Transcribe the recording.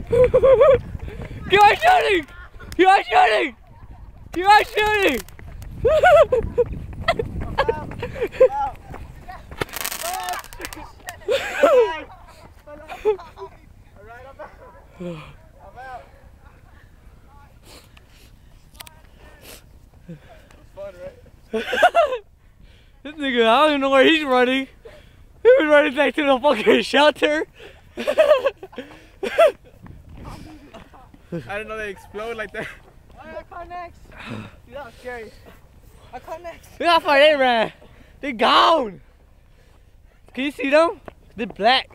Keep on shooting! Keep on shooting! Keep on shooting! This nigga, I don't even know where he's running. He was running back to the fucking shelter. I didn't know they explode like that. I caught next. Dude, that was scary. I caught next. Look how far they ran. They gone. Can you see them? They're black.